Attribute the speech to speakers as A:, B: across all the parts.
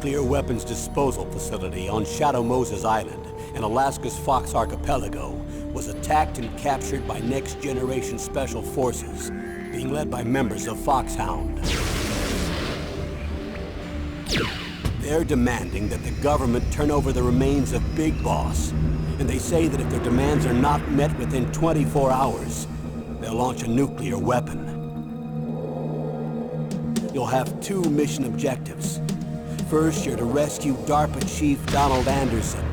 A: nuclear weapons disposal facility on Shadow Moses Island in Alaska's Fox Archipelago was attacked and captured by next-generation special forces, being led by members of Foxhound. They're demanding that the government turn over the remains of Big Boss, and they say that if their demands are not met within 24 hours, they'll launch a nuclear weapon. You'll have two mission objectives. First, you're to rescue DARPA Chief Donald Anderson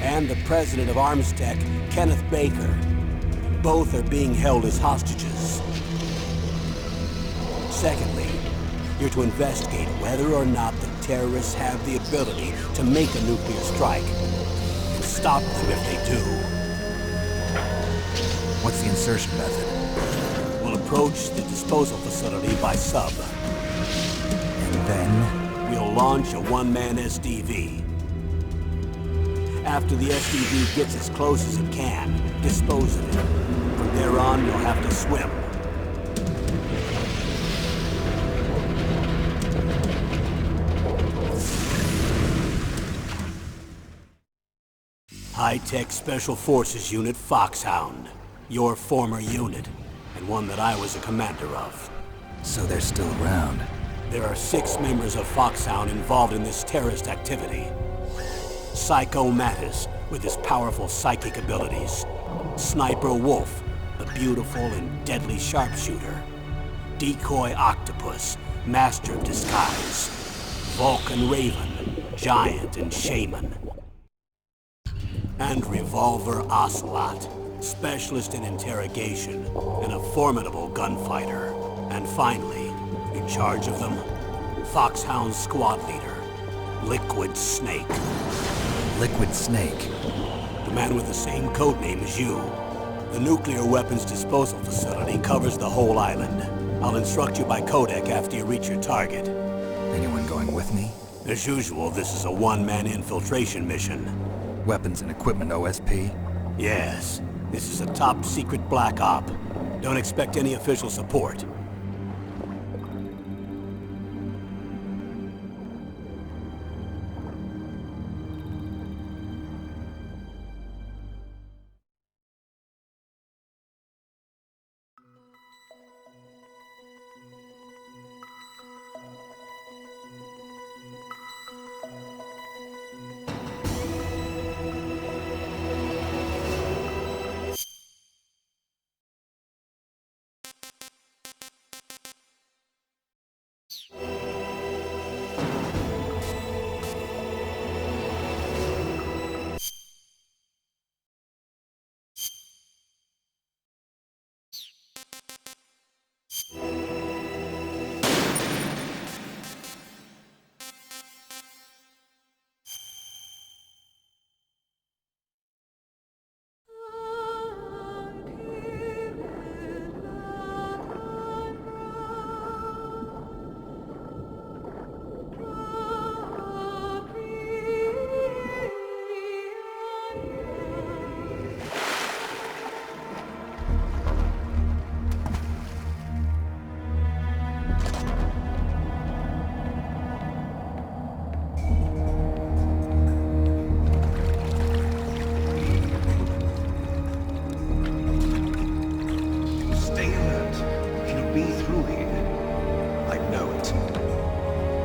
A: and the president of Armstech, Kenneth Baker. Both are being held as hostages. Secondly, you're to investigate whether or not the terrorists have the ability to make a nuclear strike and stop them if they do.
B: What's the insertion method?
A: We'll approach the disposal facility by sub.
B: And then?
A: We'll launch a one-man SDV. After the SDV gets as close as it can, dispose of it. From there on, you'll have to swim. High-Tech Special Forces Unit Foxhound. Your former unit, and one that I was a commander of.
B: So they're still around.
A: There are 6 members of Foxhound involved in this terrorist activity. Psycho Mattis, with his powerful psychic abilities. Sniper Wolf, the beautiful and deadly sharpshooter. Decoy Octopus, master of disguise. Vulcan Raven, giant and shaman. And Revolver Ocelot, specialist in interrogation and a formidable gunfighter. And finally, in charge of them, Foxhound's squad leader, Liquid Snake.
B: Liquid Snake?
A: The man with the same codename as you. The nuclear weapons disposal facility covers the whole island. I'll instruct you by codec after you reach your target.
B: Anyone going with me?
A: As usual, this is a one-man infiltration mission.
B: Weapons and equipment OSP?
A: Yes. This is a top-secret black op. Don't expect any official support.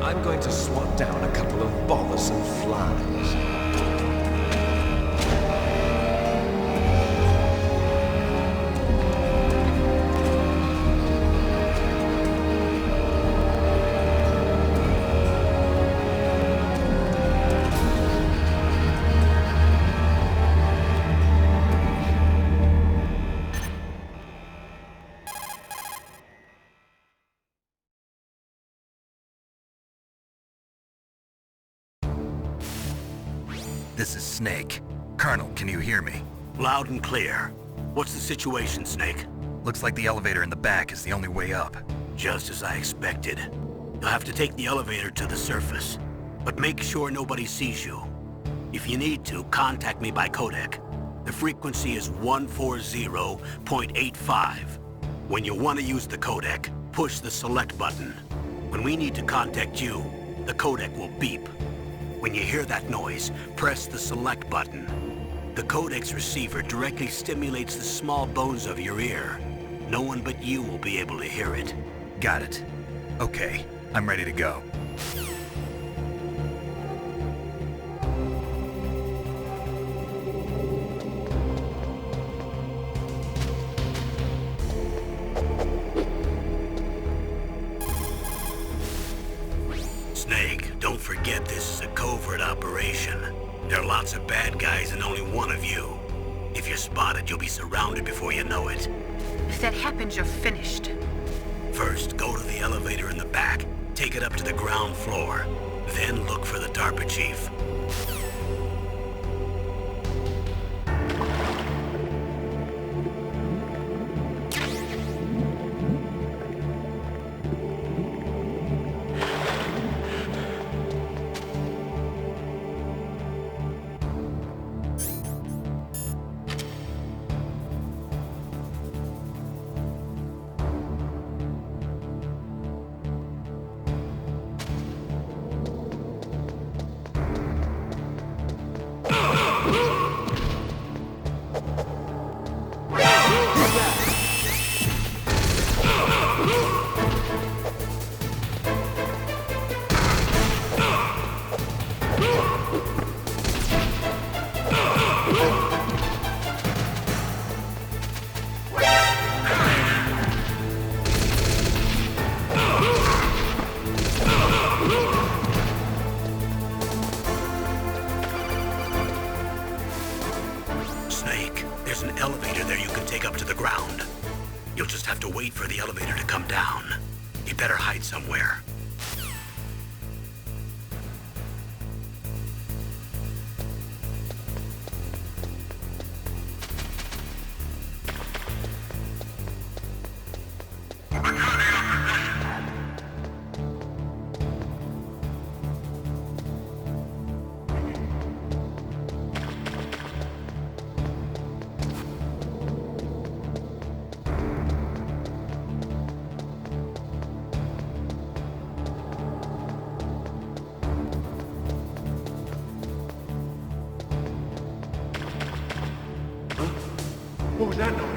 C: I'm going to swat down a couple of bothersome flies.
B: This is Snake. Colonel, can you hear me?
A: Loud and clear. What's the situation, Snake?
B: Looks like the elevator in the back is the only way up.
A: Just as I expected. You'll have to take the elevator to the surface, but make sure nobody sees you. If you need to, contact me by codec. The frequency is 140.85. When you want to use the codec, push the select button. When we need to contact you, the codec will beep. When you hear that noise, press the select button. The codec's receiver directly stimulates the small bones of your ear. No one but you will be able to hear it.
B: Got it. Okay, I'm ready to go.
A: Snake, don't forget this is a covert operation. There are lots of bad guys and only one of you. If you're spotted, you'll be surrounded before you know it.
D: If that happens, you're finished.
A: First, go to the elevator in the back. Take it up to the ground floor. Then look for the DARPA chief. Snake, there's an elevator there you can take up to the ground. You'll just have to wait for the elevator to come down. You better hide somewhere.
E: What was that noise?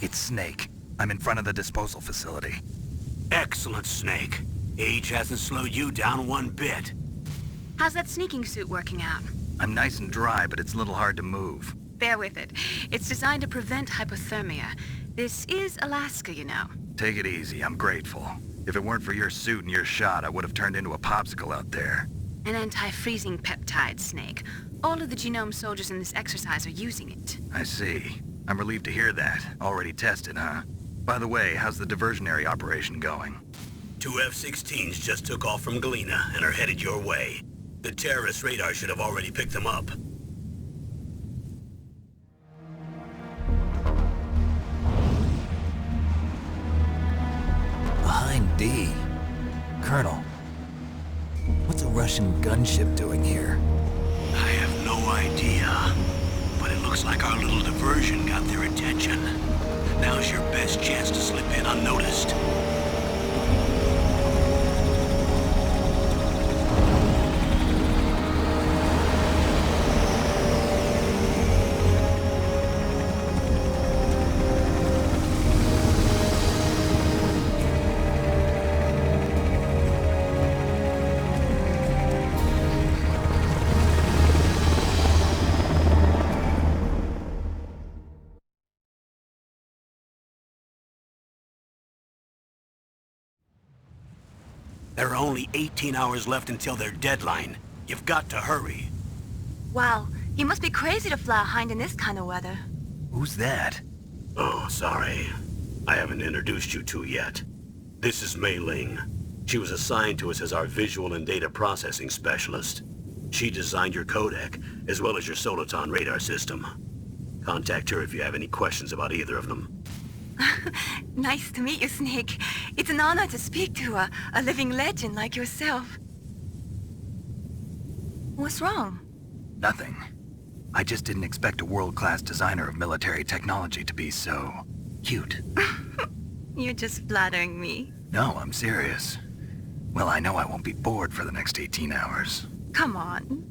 B: It's Snake. I'm in front of the disposal facility.
A: Excellent, Snake. Age hasn't slowed you down one bit.
D: How's that sneaking suit working out?
B: I'm nice and dry, but it's a little hard to move.
D: Bear with it. It's designed to prevent hypothermia. This is Alaska, you know.
B: Take it easy, I'm grateful. If it weren't for your suit and your shot, I would have turned into a popsicle out there.
D: An anti-freezing peptide, Snake. All of the genome soldiers in this exercise are using it.
B: I see. I'm relieved to hear that. Already tested, huh? By the way, how's the diversionary operation going?
A: 2 F-16s just took off from Galena and are headed your way. The terrorist radar should have already picked them up.
E: Behind D. Colonel, what's a Russian gunship doing here?
A: I have no idea, but it looks like our little diversion got their attention. Now's your best chance to slip in unnoticed. There are only 18 hours left until their deadline. You've got to hurry.
F: Wow, you must be crazy to fly a hind in this kind of weather.
B: Who's that?
A: Oh, sorry. I haven't introduced you to yet. This is Mei Ling. She was assigned to us as our visual and data processing specialist. She designed your codec, as well as your Soliton radar system. Contact her if you have any questions about either of them.
F: Nice to meet you, Snake. It's an honor to speak to a living legend like yourself. What's wrong?
B: Nothing. I just didn't expect a world-class designer of military technology to be so cute.
F: You're just flattering me.
B: No, I'm serious. Well, I know I won't be bored for the next 18 hours.
F: Come on.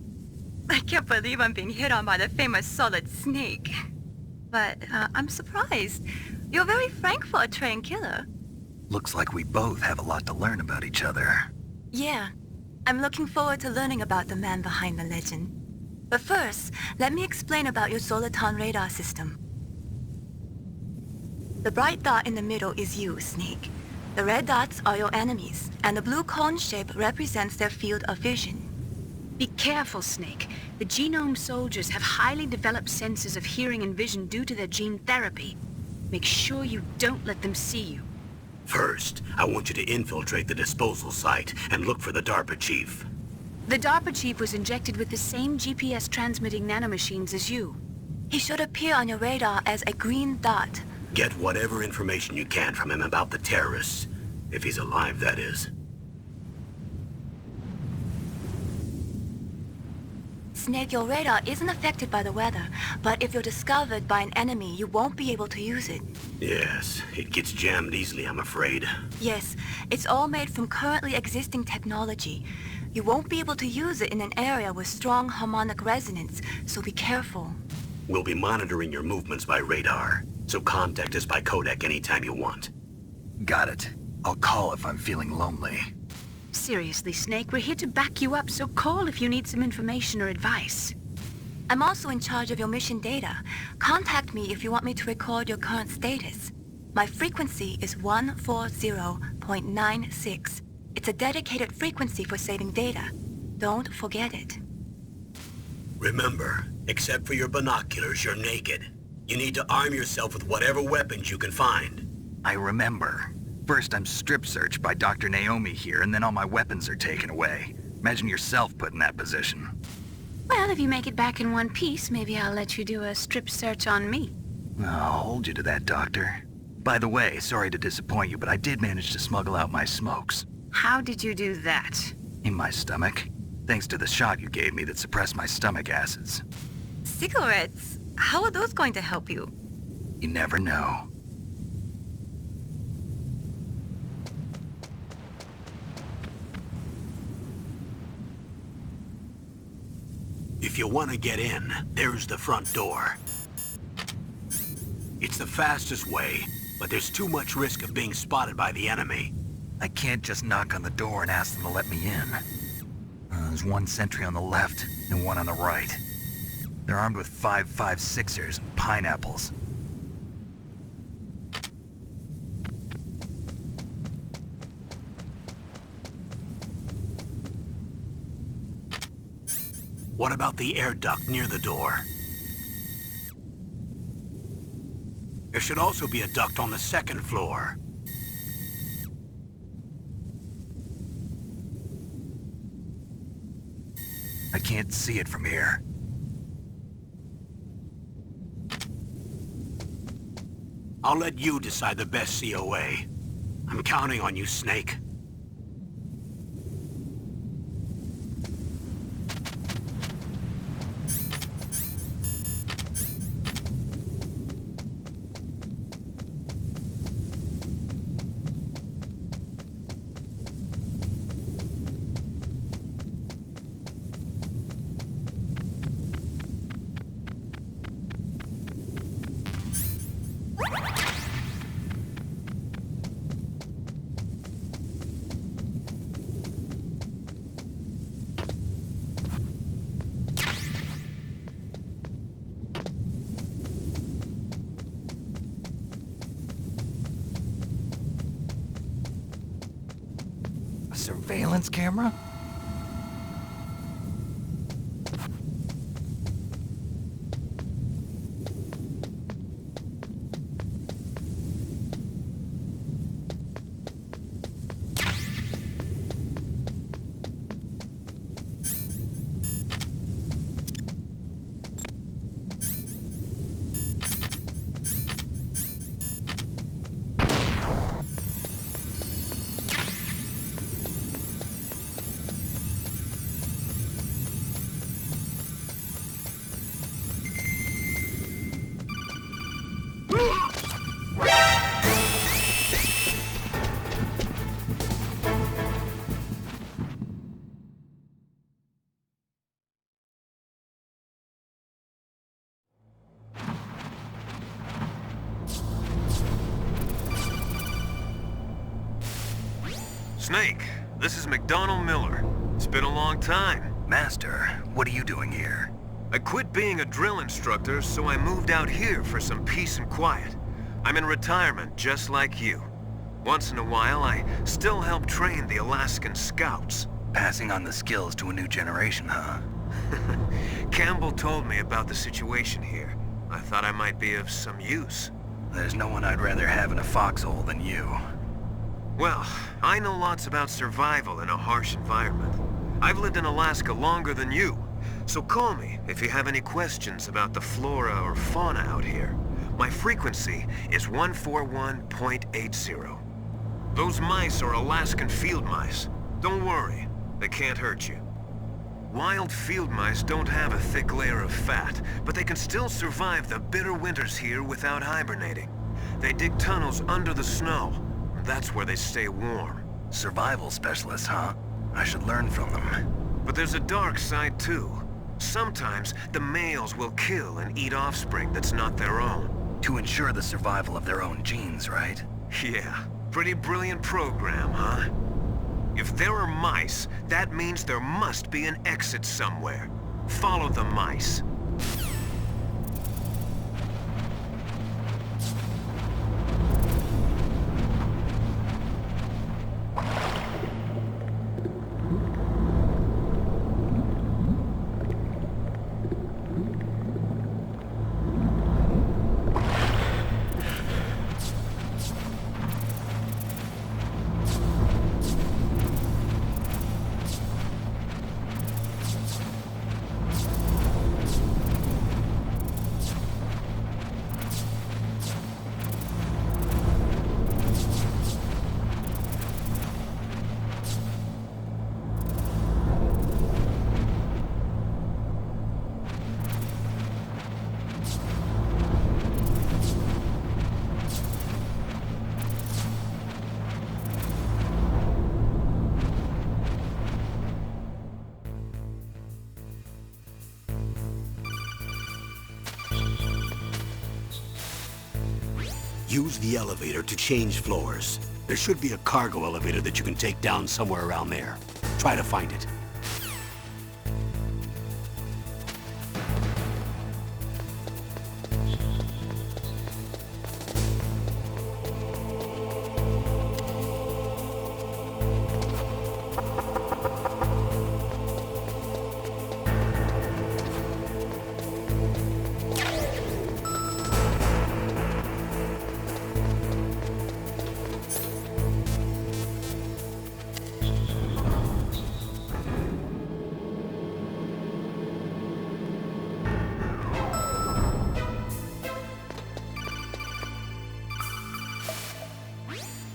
F: I can't believe I'm being hit on by the famous Solid Snake. But I'm surprised. You're very frank for a trained killer.
B: Looks like we both have a lot to learn about each other.
F: Yeah. I'm looking forward to learning about the man behind the legend. But first, let me explain about your Soliton radar system. The bright dot in the middle is you, Snake. The red dots are your enemies, and the blue cone shape represents their field of vision.
D: Be careful, Snake. The genome soldiers have highly developed senses of hearing and vision due to their gene therapy. Make sure you don't let them see you.
A: First, I want you to infiltrate the disposal site and look for the DARPA chief.
D: The DARPA chief was injected with the same GPS transmitting nanomachines as you.
F: He should appear on your radar as a green dot.
A: Get whatever information you can from him about the terrorists. If he's alive, that is.
F: Snake, your radar isn't affected by the weather, but if you're discovered by an enemy, you won't be able to use it.
A: Yes, it gets jammed easily, I'm afraid.
F: Yes, it's all made from currently existing technology. You won't be able to use it in an area with strong harmonic resonance, so be careful.
A: We'll be monitoring your movements by radar, so contact us by codec anytime you want.
B: Got it. I'll call if I'm feeling lonely.
D: Seriously, Snake, we're here to back you up, so call if you need some information or advice.
F: I'm also in charge of your mission data. Contact me if you want me to record your current status. My frequency is 140.96. It's a dedicated frequency for saving data. Don't forget it.
A: Remember, except for your binoculars, you're naked. You need to arm yourself with whatever weapons you can find.
B: I remember. First, I'm strip searched by Dr. Naomi here, and then all my weapons are taken away. Imagine yourself put in that position.
D: Well, if you make it back in one piece, maybe I'll let you do a strip search on me.
B: I'll hold you to that, Doctor. By the way, sorry to disappoint you, but I did manage to smuggle out my smokes.
D: How did you do that?
B: In my stomach. Thanks to the shot you gave me that suppressed my stomach acids.
F: Cigarettes? How are those going to help you?
B: You never know.
A: If you want to get in, there's the front door. It's the fastest way, but there's too much risk of being spotted by the enemy.
B: I can't just knock on the door and ask them to let me in. There's one sentry on the left and one on the right. They're armed with 5.56ers and pineapples.
A: What about the air duct near the door? There should also be a duct on the second floor.
B: I can't see it from here.
A: I'll let you decide the best COA. I'm counting on you, Snake.
B: Surveillance camera?
C: Snake, this is McDonald Miller. It's been a long time.
B: Master, what are you doing here?
C: I quit being a drill instructor, so I moved out here for some peace and quiet. I'm in retirement, just like you. Once in a while, I still help train the Alaskan Scouts.
B: Passing on the skills to a new generation, huh?
C: Campbell told me about the situation here. I thought I might be of some use.
B: There's no one I'd rather have in a foxhole than you.
C: Well, I know lots about survival in a harsh environment. I've lived in Alaska longer than you, so call me if you have any questions about the flora or fauna out here. My frequency is 141.80. Those mice are Alaskan field mice. Don't worry, they can't hurt you. Wild field mice don't have a thick layer of fat, but they can still survive the bitter winters here without hibernating. They dig tunnels under the snow. That's where they stay warm.
B: Survival specialists, huh? I should learn from them.
C: But there's a dark side too. Sometimes the males will kill and eat offspring that's not their own.
B: To ensure the survival of their own genes, right?
C: Yeah, pretty brilliant program, huh? If there are mice, that means there must be an exit somewhere. Follow the mice.
A: Use the elevator to change floors. There should be a cargo elevator that you can take down somewhere around there. Try to find it.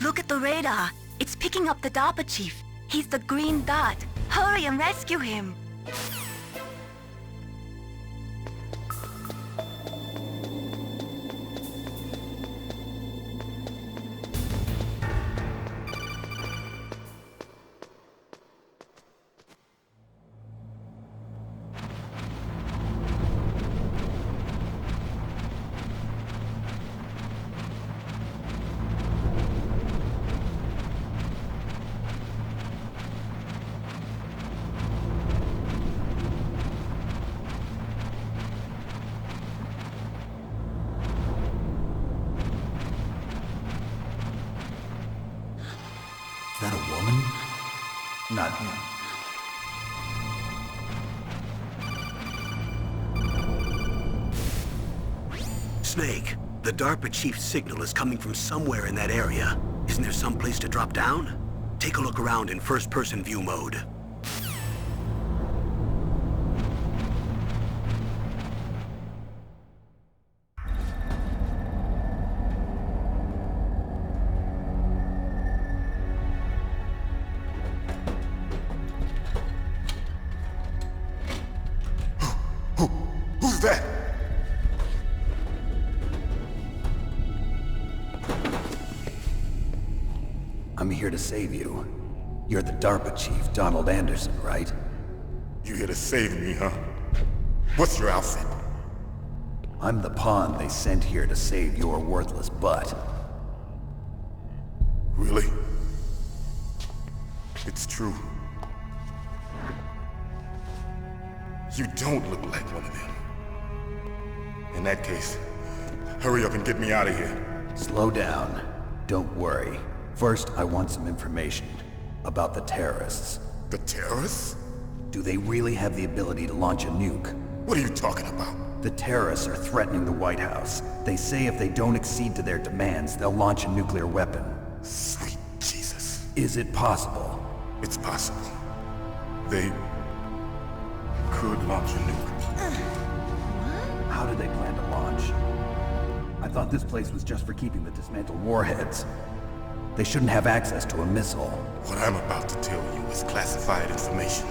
F: Look at the radar. It's picking up the DARPA chief. He's the green dot. Hurry and rescue him.
E: Is that a woman? Not him.
A: Snake, the DARPA chief's signal is coming from somewhere in that area. Isn't there some place to drop down? Take a look around in first-person view mode.
G: Who's that?
E: I'm here to save you. You're the DARPA chief, Donald Anderson, right?
G: You here to save me, huh? What's your outfit?
E: I'm the pawn they sent here to save your worthless butt.
G: Really? It's true. You don't look like one of them. In that case, hurry up and get me out of here.
E: Slow down. Don't worry. First, I want some information about the terrorists.
G: The terrorists?
E: Do they really have the ability to launch a nuke?
G: What are you talking about?
E: The terrorists are threatening the White House. They say if they don't accede to their demands, they'll launch a nuclear weapon.
G: Sweet Jesus.
E: Is it possible?
G: It's possible. They could launch a nuke.
E: How do they plan to launch? I thought this place was just for keeping the dismantled warheads. They shouldn't have access to a missile.
G: What I'm about to tell you is classified information.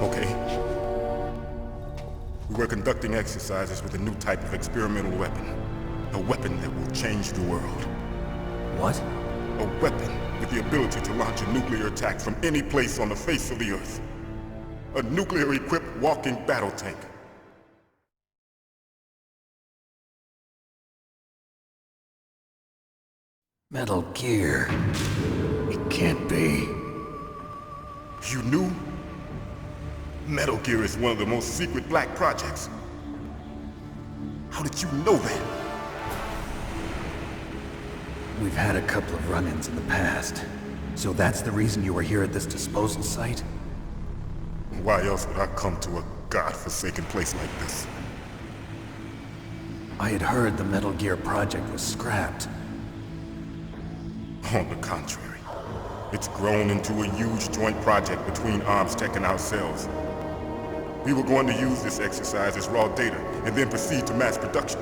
G: Okay? We were conducting exercises with a new type of experimental weapon. A weapon that will change the world.
E: What?
G: A weapon with the ability to launch a nuclear attack from any place on the face of the Earth. A nuclear-equipped walking battle tank.
E: Metal Gear. It can't be.
G: You knew? Metal Gear is one of the most secret black projects. How did you know that?
E: We've had a couple of run-ins in the past. So that's the reason you were here at this disposal site?
G: Why else would I come to a godforsaken place like this?
E: I had heard the Metal Gear project was scrapped.
G: On the contrary, it's grown into a huge joint project between Arms Tech and ourselves. We were going to use this exercise as raw data and then proceed to mass production.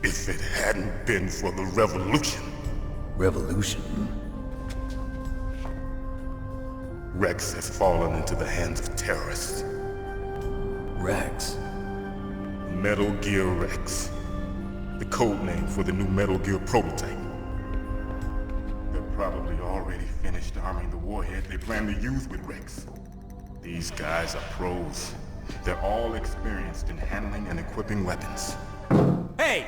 G: If it hadn't been for the revolution.
E: Revolution?
G: Rex has fallen into the hands of terrorists.
E: Rex?
G: Metal Gear Rex. The code name for the new Metal Gear prototype. They're probably already finished arming the warhead they plan to use with Rex. These guys are pros. They're all experienced in handling and equipping weapons.
H: Hey!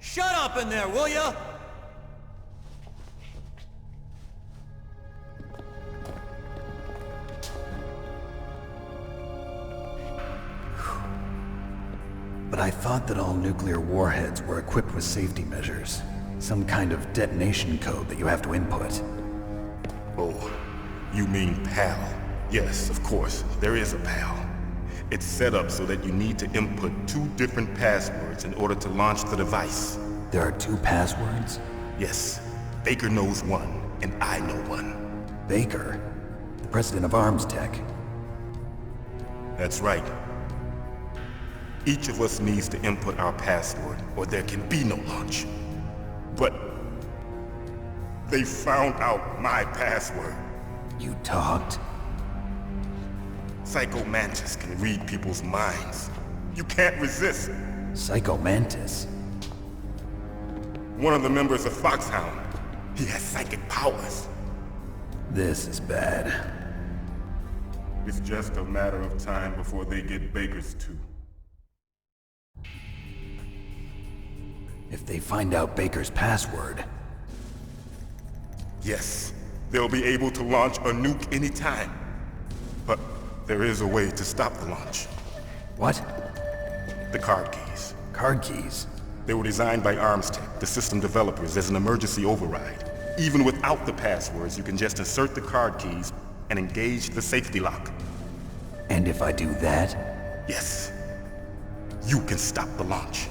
H: Shut up in there, will ya?
E: But I thought that all nuclear warheads were equipped with safety measures. Some kind of detonation code that you have to input.
G: Oh, you mean PAL? Yes, of course, there is a PAL. It's set up so that you need to input 2 different passwords in order to launch the device.
E: There are 2 passwords?
G: Yes, Baker knows one, and I know one.
E: Baker? The president of Arms Tech.
G: That's right. Each of us needs to input our password, or there can be no launch. But they found out my password.
E: You talked?
G: Psycho Mantis can read people's minds. You can't resist.
E: Psycho Mantis?
G: One of the members of Foxhound. He has psychic powers.
E: This is bad.
G: It's just a matter of time before they get Baker's too.
E: If they find out Baker's password...
G: Yes, they'll be able to launch a nuke anytime. But there is a way to stop the launch.
E: What?
G: The card keys.
E: Card keys?
G: They were designed by ArmsTech, the system developers, as an emergency override. Even without the passwords, you can just insert the card keys and engage the safety lock.
E: And if I do that?
G: Yes. You can stop the launch.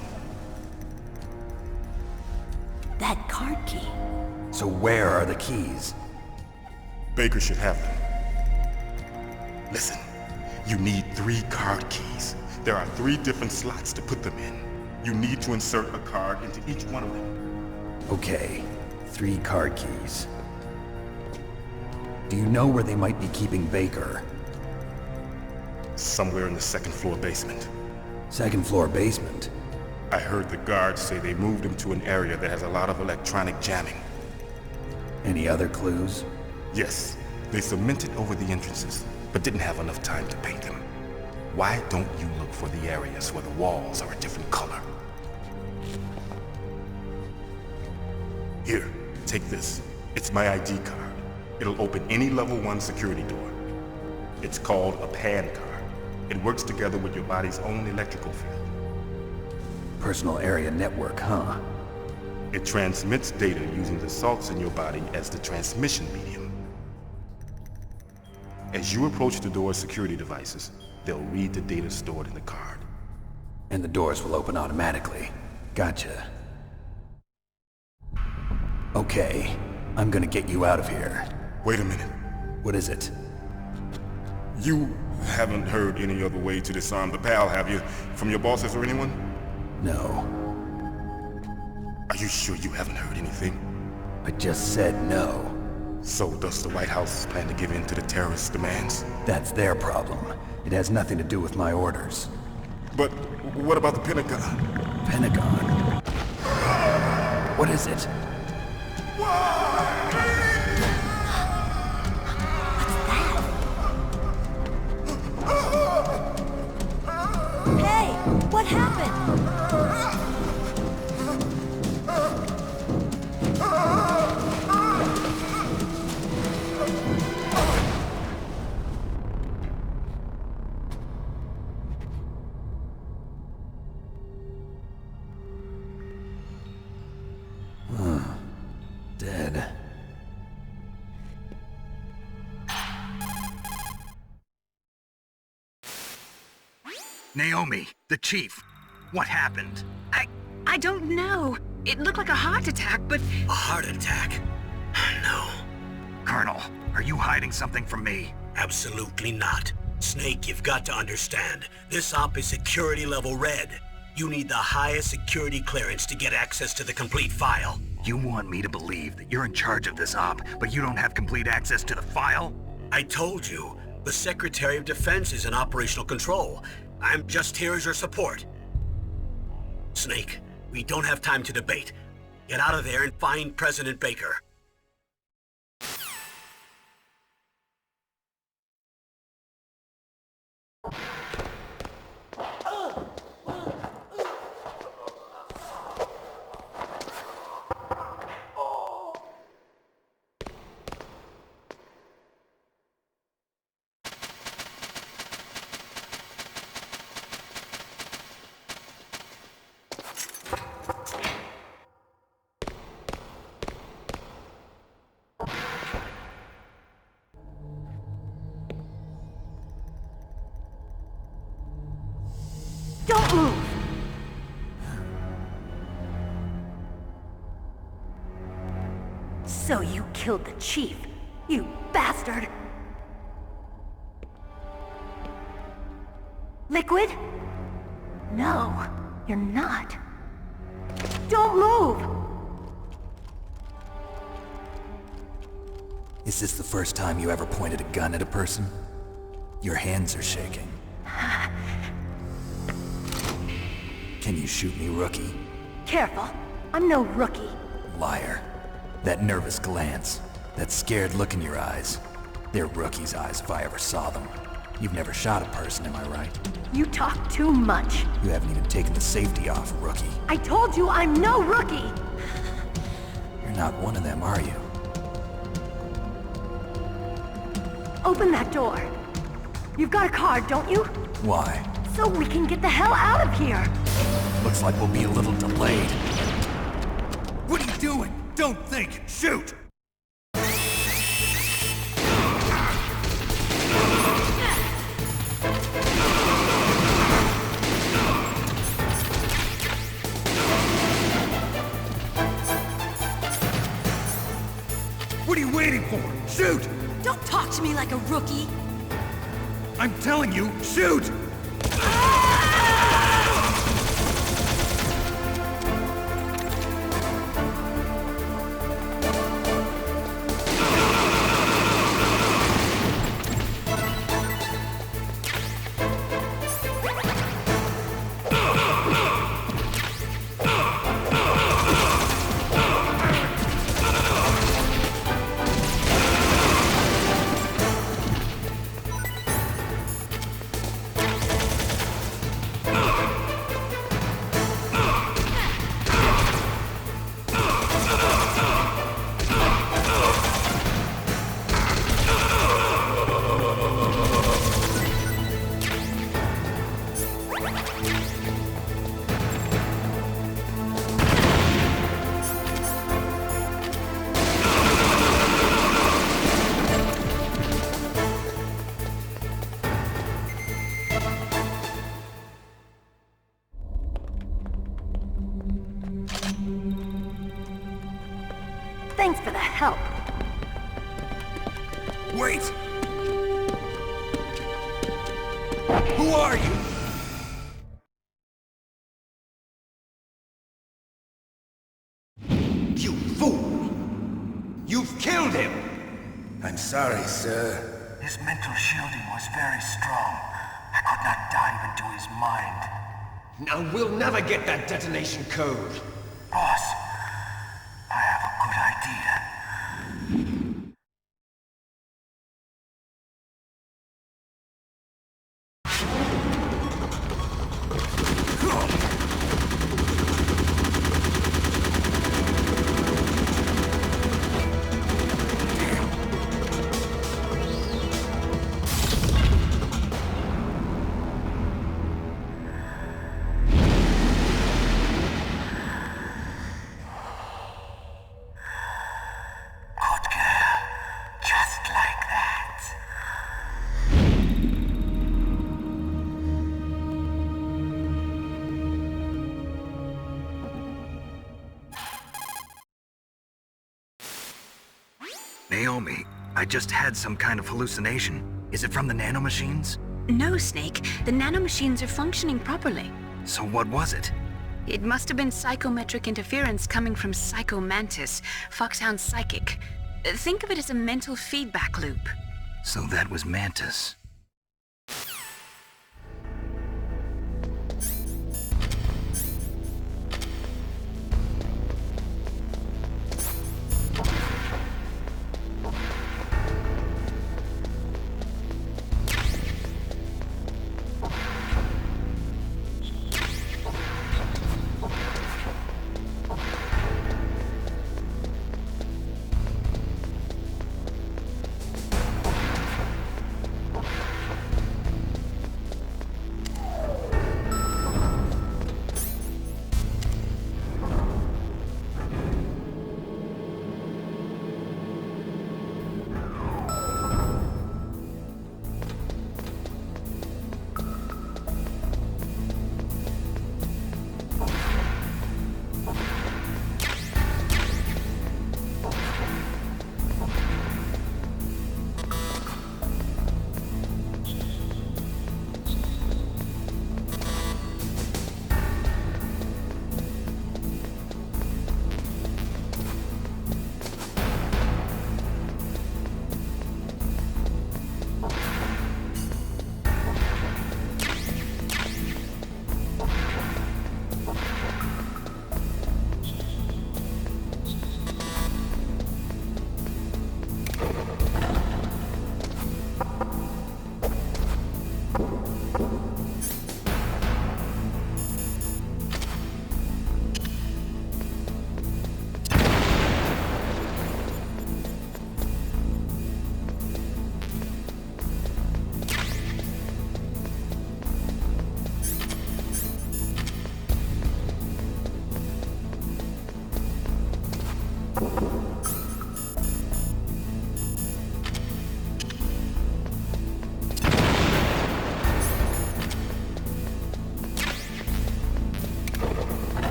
I: That card key.
E: So where are the keys?
G: Baker should have them. Listen, you need 3 card keys. There are 3 different slots to put them in. You need to insert a card into each one of them.
E: Okay, 3 card keys. Do you know where they might be keeping Baker?
G: Somewhere in the 2nd floor basement.
E: 2nd floor basement?
G: I heard the guards say they moved him to an area that has a lot of electronic jamming.
E: Any other clues?
G: Yes, they cemented over the entrances, but didn't have enough time to paint them. Why don't you look for the areas where the walls are a different color? Here, take this. It's my ID card. It'll open any level 1 security door. It's called a PAN card. It works together with your body's own electrical field.
E: Personal area network, huh?
G: It transmits data using the salts in your body as the transmission medium. As you approach the door's security devices, they'll read the data stored in the card.
E: And the doors will open automatically. Gotcha. Okay, I'm gonna get you out of here.
G: Wait a minute.
E: What is it?
G: You haven't heard any other way to disarm the PAL, have you? From your bosses or anyone?
E: No.
G: Are you sure you haven't heard anything?
E: I just said no.
G: So does the White House plan to give in to the terrorists' demands?
E: That's their problem. It has nothing to do with my orders.
G: But what about the Pentagon?
E: Pentagon? What is it?
I: Hey, what happened?
E: Dead.
B: Naomi, the chief. What happened?
D: I don't know. It looked like a heart attack, but...
A: A heart attack? No,
B: Colonel, are you hiding something from me?
A: absolutely not. Snake, you've got to understand. This op is security level red. You need the highest security clearance to get access to the complete file.
B: You want me to believe that you're in charge of this op, but you don't have complete access to the file?
A: I told you, the Secretary of Defense is in operational control. I'm just here as your support. Snake, we don't have time to debate. Get out of there and find President Baker.
I: So you killed the chief, you bastard! Liquid? No, you're not. Don't move!
B: Is this the first time you ever pointed a gun at a person? Your hands are shaking. Can you shoot me, rookie?
I: Careful, I'm no rookie.
B: Liar. That nervous glance, that scared look in your eyes. They're rookie's eyes if I ever saw them. You've never shot a person, am I right?
I: You talk too much.
B: You haven't even taken the safety off, rookie.
I: I told you I'm no rookie!
B: You're not one of them, are you?
I: Open that door. You've got a card, don't you?
B: Why?
I: So we can get the hell out of here!
B: Looks like we'll be a little delayed. What are you doing? Don't think! Shoot! What are you waiting for? Shoot!
I: Don't talk to me like a rookie!
B: I'm telling you, shoot!
I: Thanks for the help.
B: Wait! Who are you?
J: You fool! You've killed him! I'm sorry, sir.
K: His mental shielding was very strong. I could not dive into his mind.
J: Now we'll never get that detonation code.
K: Boss, I have a good idea.
B: Naomi, I just had some kind of hallucination. Is it from the nanomachines?
D: No, Snake. The nanomachines are functioning properly.
B: So what was it?
D: It must have been psychometric interference coming from Psycho Mantis, Foxhound's psychic. Think of it as a mental feedback loop.
B: So that was Mantis.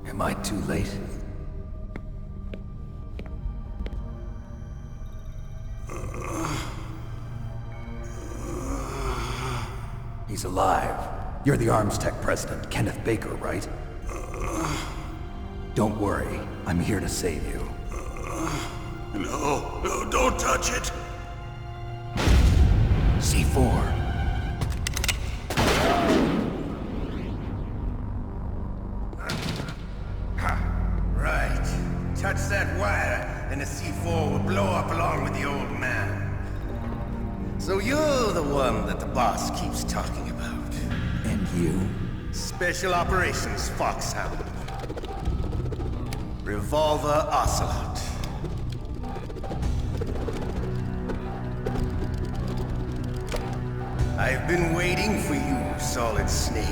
E: Am I too late? He's alive. You're the Arms Tech president, Kenneth Baker, right? Don't worry. I'm here to save you.
G: No, don't touch it!
E: C4.
K: Right. Touch that wire, and the C4 will blow up along with the old man. So you're the one that the boss keeps talking about.
E: And you?
K: Special Operations Foxhound. Revolver Ocelot. I've been waiting for you, Solid Snake.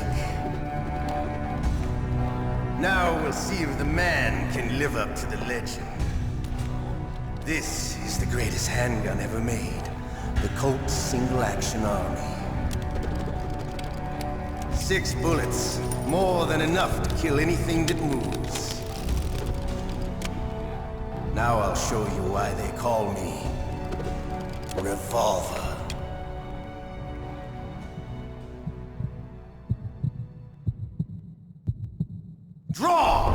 K: Now we'll see if the man can live up to the legend. This is the greatest handgun ever made. The Colt Single Action Army. 6 bullets, more than enough to kill anything that moves. Now I'll show you why they call me Revolver. Draw!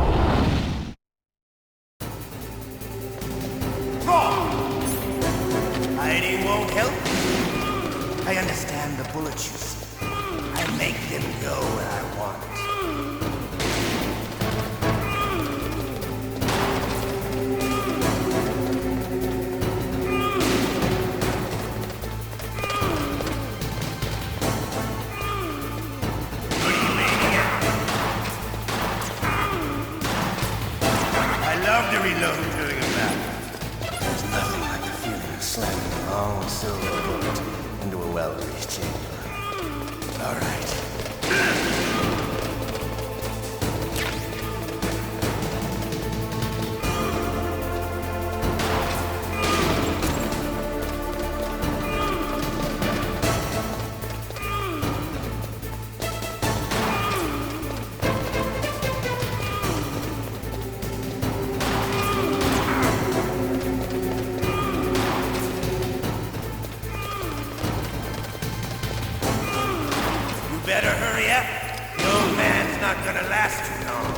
K: Draw! Hiding won't help. I understand the bullets you see. I make them go where I want. Reload during a battle. There's nothing like the feeling of slamming a long silver bullet into a well-greased chamber. All right. Better hurry up. The old man's not gonna last too long.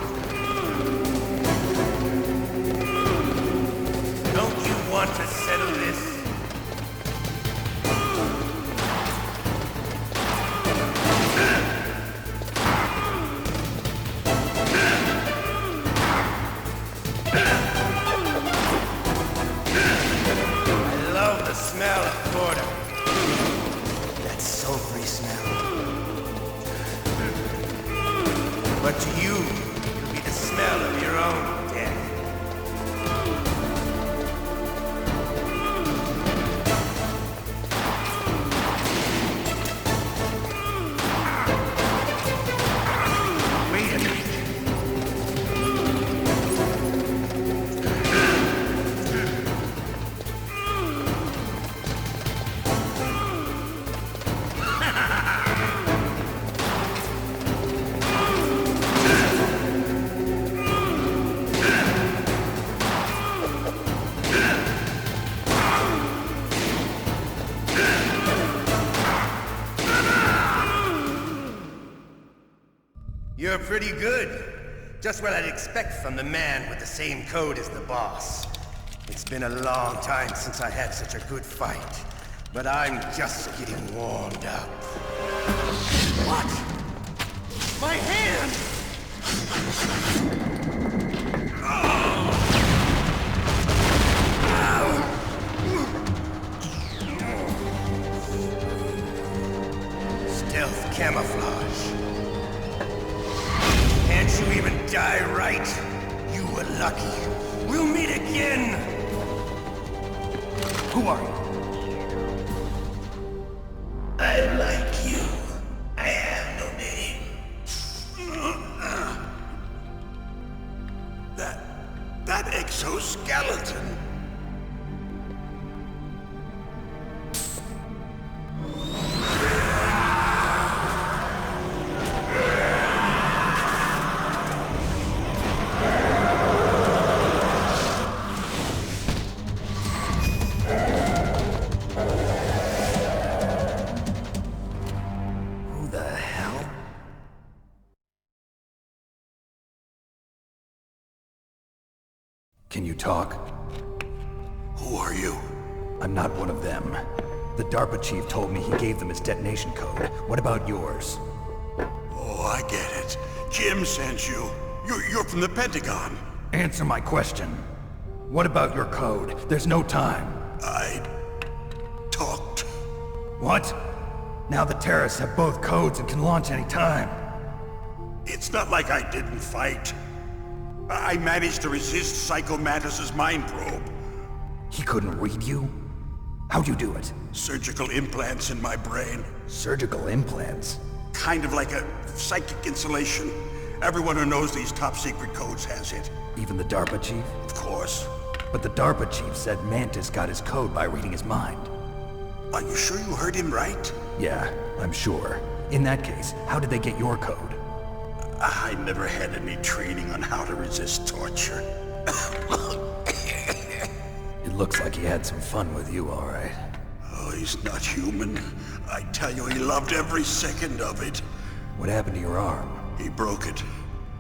K: Don't you want to settle this? smell of boredom. That sulfury smell. But to you, it'll be the smell of your own death. Wait a minute. You're pretty good. Just what I'd expect from the man with the same code as the boss. It's been a long time since I had such a good fight, but I'm just getting warmed up. What? My hand! Stealth camouflage. Can't you even die right? You were lucky. We'll meet again! Who are you? I'm like you. I have no name.
G: That exoskeleton.
E: Can you talk?
G: Who are you?
E: I'm not one of them. The DARPA chief told me he gave them his detonation code. What about yours?
G: Oh, I get it. Jim sent you. You're from the Pentagon.
E: Answer my question. What about your code? There's no time.
G: I talked.
E: What? Now the terrorists have both codes and can launch any time.
G: It's not like I didn't fight. I managed to resist Psycho Mantis's mind probe.
E: He couldn't read you? How'd you do it?
G: Surgical implants in my brain.
E: Surgical implants?
G: Kind of like a psychic insulation. Everyone who knows these top secret codes has it.
E: Even the DARPA chief?
G: Of course.
E: But the DARPA chief said Mantis got his code by reading his mind.
G: Are you sure you heard him right?
E: Yeah, I'm sure. In that case, how did they get your code?
G: I never had any training on how to resist torture.
E: It looks like he had some fun with you, all right.
G: Oh, he's not human. I tell you, he loved every second of it.
E: What happened to your arm?
G: He broke it.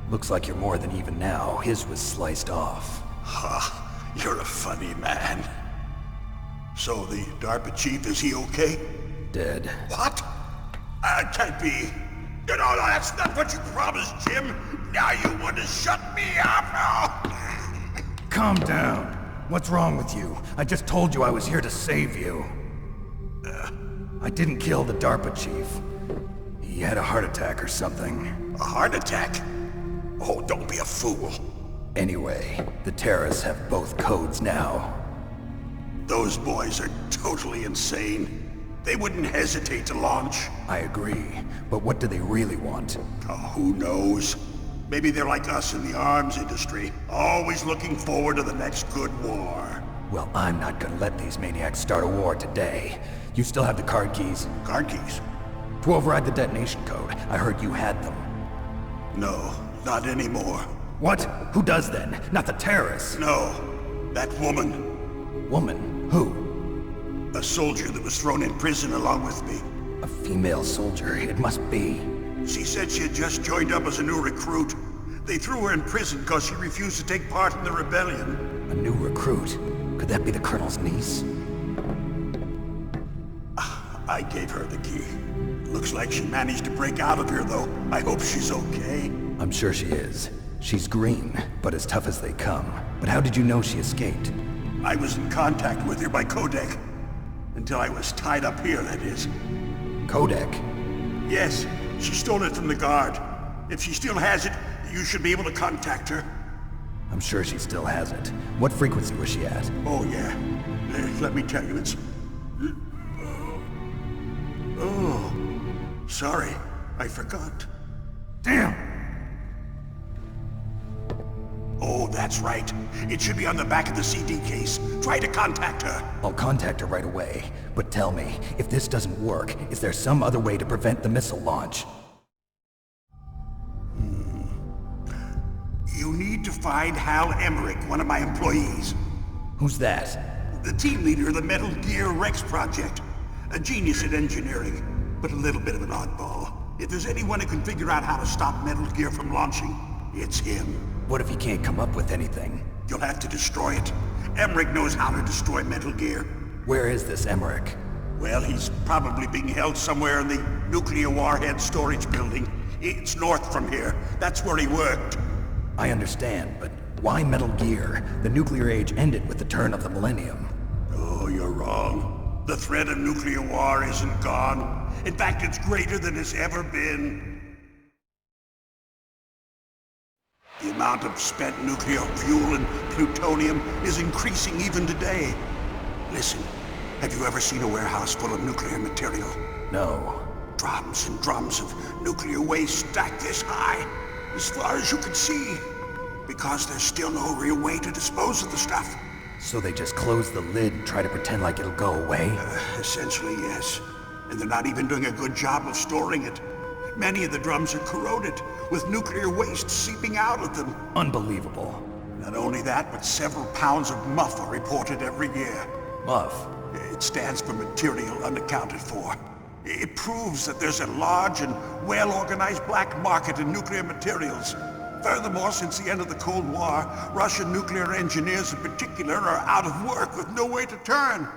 E: Looks like you're more than even now. His was sliced off.
G: Ha, you're a funny man. So the DARPA chief, is he okay?
E: Dead.
G: What? Can't be. No, that's not what you promised, Jim. Now you want to shut me up?
E: Calm down. What's wrong with you? I just told you I was here to save you. I didn't kill the DARPA chief. He had a heart attack or something.
G: A heart attack? Oh, don't be a fool.
E: Anyway, the terrorists have both codes now.
G: Those boys are totally insane. They wouldn't hesitate to launch.
E: I agree, but what do they really want?
G: Oh, who knows? Maybe they're like us in the arms industry, always looking forward to the next good war.
E: Well, I'm not gonna let these maniacs start a war today. You still have the card keys?
G: Card keys?
E: To override the detonation code. I heard you had them.
G: No, not anymore.
E: What? Who does then? Not the terrorists?
G: No, that woman.
E: Woman? Who?
G: A soldier that was thrown in prison along with me.
E: A female soldier, it must be.
G: She said she had just joined up as a new recruit. They threw her in prison because she refused to take part in the rebellion.
E: A new recruit? Could that be the Colonel's niece?
G: I gave her the key. Looks like she managed to break out of here, though. I hope she's okay.
E: I'm sure she is. She's green, but as tough as they come. But how did you know she escaped?
G: I was in contact with her by codec.
L: Until I was tied up here, that is.
E: Codec?
L: Yes, she stole it from the guard. If she still has it, you should be able to contact her.
E: I'm sure she still has it. What frequency was she at?
L: Oh, yeah. Let me tell you, it's... Oh, sorry. I forgot.
E: Damn!
L: Oh, that's right. It should be on the back of the CD case. Try to contact her.
E: I'll contact her right away. But tell me, if this doesn't work, is there some other way to prevent the missile launch?
L: You need to find Hal Emmerich, one of my employees.
E: Who's that?
L: The team leader of the Metal Gear Rex project. A genius at engineering, but a little bit of an oddball. If there's anyone who can figure out how to stop Metal Gear from launching, it's him.
E: What if he can't come up with anything?
L: You'll have to destroy it. Emmerich knows how to destroy Metal Gear.
E: Where is this Emmerich?
L: Well, he's probably being held somewhere in the nuclear warhead storage building. It's north from here. That's where he worked.
E: I understand, but why Metal Gear? The nuclear age ended with the turn of the millennium.
L: Oh, you're wrong. The threat of nuclear war isn't gone. In fact, it's greater than it's ever been. The amount of spent nuclear fuel and plutonium is increasing even today. Listen, have you ever seen a warehouse full of nuclear material?
E: No.
L: Drums and drums of nuclear waste stacked this high, as far as you can see. Because there's still no real way to dispose of the stuff.
E: So they just close the lid and try to pretend like it'll go away?
L: Essentially, yes. And they're not even doing a good job of storing it. Many of the drums are corroded, with nuclear waste seeping out of them.
E: Unbelievable.
L: Not only that, but several pounds of MUF are reported every year.
E: MUF?
L: It stands for material unaccounted for. It proves that there's a large and well-organized black market in nuclear materials. Furthermore, since the end of the Cold War, Russian nuclear engineers in particular are out of work with no way to turn.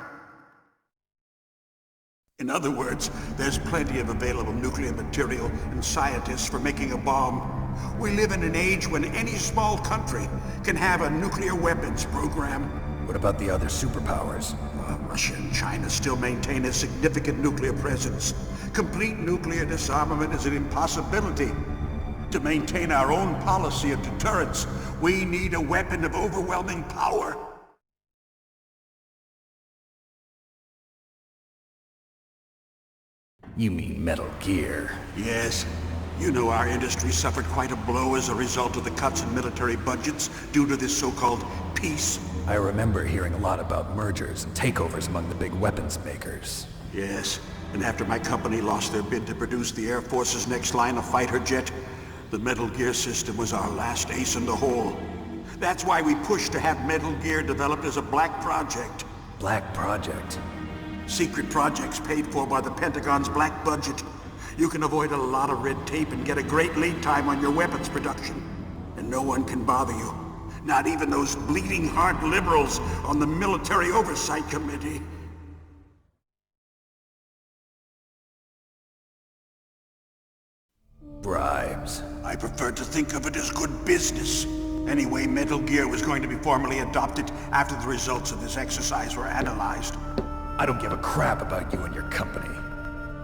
L: In other words, there's plenty of available nuclear material and scientists for making a bomb. We live in an age when any small country can have a nuclear weapons program.
E: What about the other superpowers?
L: Russia and China still maintain a significant nuclear presence. Complete nuclear disarmament is an impossibility. To maintain our own policy of deterrence, we need a weapon of overwhelming power.
E: You mean Metal Gear?
L: Yes. You know our industry suffered quite a blow as a result of the cuts in military budgets due to this so-called peace.
E: I remember hearing a lot about mergers and takeovers among the big weapons makers.
L: Yes, and after my company lost their bid to produce the Air Force's next line of fighter jet, the Metal Gear system was our last ace in the hole. That's why we pushed to have Metal Gear developed as a black project.
E: Black project?
L: Secret projects paid for by the Pentagon's black budget. You can avoid a lot of red tape and get a great lead time on your weapons production. And no one can bother you. Not even those bleeding heart liberals on the Military Oversight Committee.
E: Bribes.
L: I prefer to think of it as good business. Anyway, Metal Gear was going to be formally adopted after the results of this exercise were analyzed.
E: I don't give a crap about you and your company.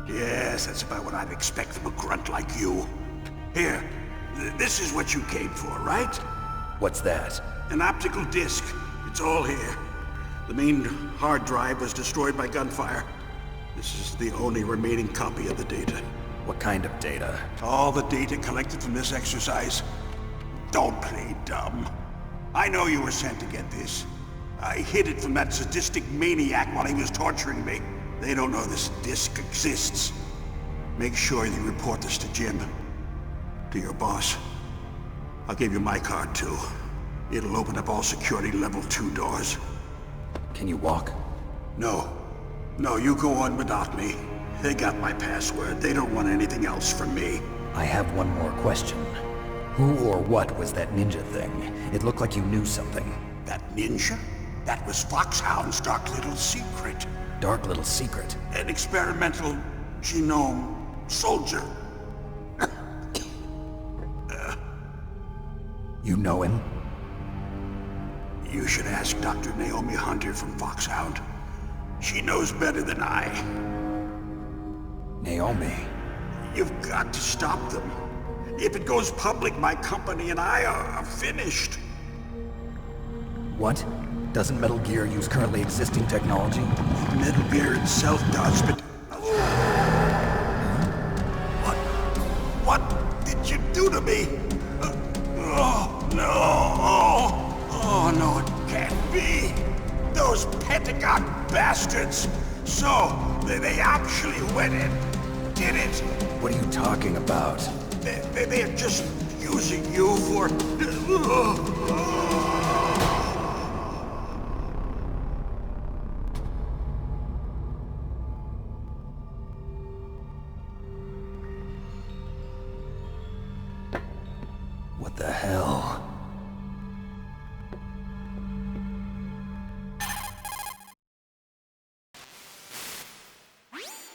L: Yes, that's about what I'd expect from a grunt like you. Here, this is what you came for, right?
E: What's that?
L: An optical disc. It's all here. The main hard drive was destroyed by gunfire. This is the only remaining copy of the data.
E: What kind of data?
L: All the data collected from this exercise. Don't play dumb. I know you were sent to get this. I hid it from that sadistic maniac while he was torturing me. They don't know this disc exists. Make sure you report this to Jim. To your boss. I'll give you my card too. It'll open up all security level 2 doors.
E: Can you walk?
L: No. No, you go on without me. They got my password. They don't want anything else from me.
E: I have one more question. Who or what was that ninja thing? It looked like you knew something.
L: That ninja? That was Foxhound's dark little secret.
E: Dark little secret?
L: An experimental genome soldier.
E: You know him?
L: You should ask Dr. Naomi Hunter from Foxhound. She knows better than I.
E: Naomi.
L: You've got to stop them. If it goes public, my company and I are finished.
E: What? Doesn't Metal Gear use currently existing technology?
L: Metal Gear itself does, but... What did you do to me? Oh, no. Oh, no, it can't be. Those Pentagon bastards. So, they actually went in, did it.
E: What are you talking about?
L: They're just using you for...
E: What the hell?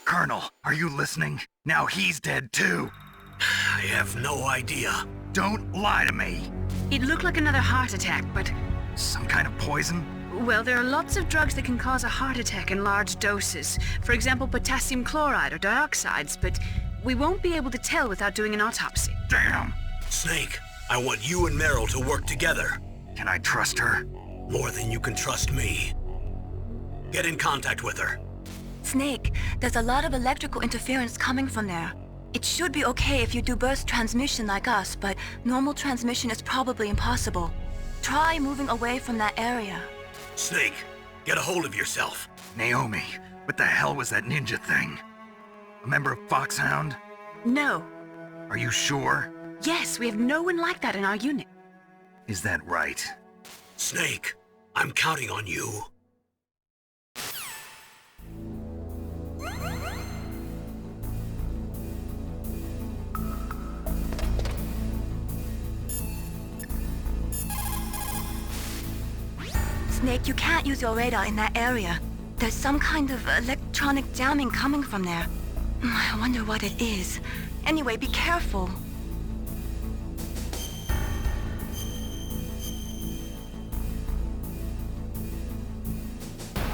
B: Colonel, are you listening? Now he's dead too.
A: I have no idea.
B: Don't lie to me.
D: It looked like another heart attack, but...
B: Some kind of poison?
D: Well, there are lots of drugs that can cause a heart attack in large doses. For example, potassium chloride or dioxides, but we won't be able to tell without doing an autopsy.
B: Damn!
A: Snake, I want you and Meryl to work together.
B: Can I trust her?
A: More than you can trust me. Get in contact with her.
F: Snake, there's a lot of electrical interference coming from there. It should be okay if you do burst transmission like us, but normal transmission is probably impossible. Try moving away from that area.
A: Snake, get a hold of yourself.
B: Naomi, what the hell was that ninja thing? A member of Foxhound?
D: No.
B: Are you sure?
D: Yes, we have no one like that in our unit.
B: Is that right?
A: Snake, I'm counting on you.
F: Snake, you can't use your radar in that area. There's some kind of electronic jamming coming from there. I wonder what it is. Anyway, be careful.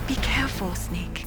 F: Be careful, Snake.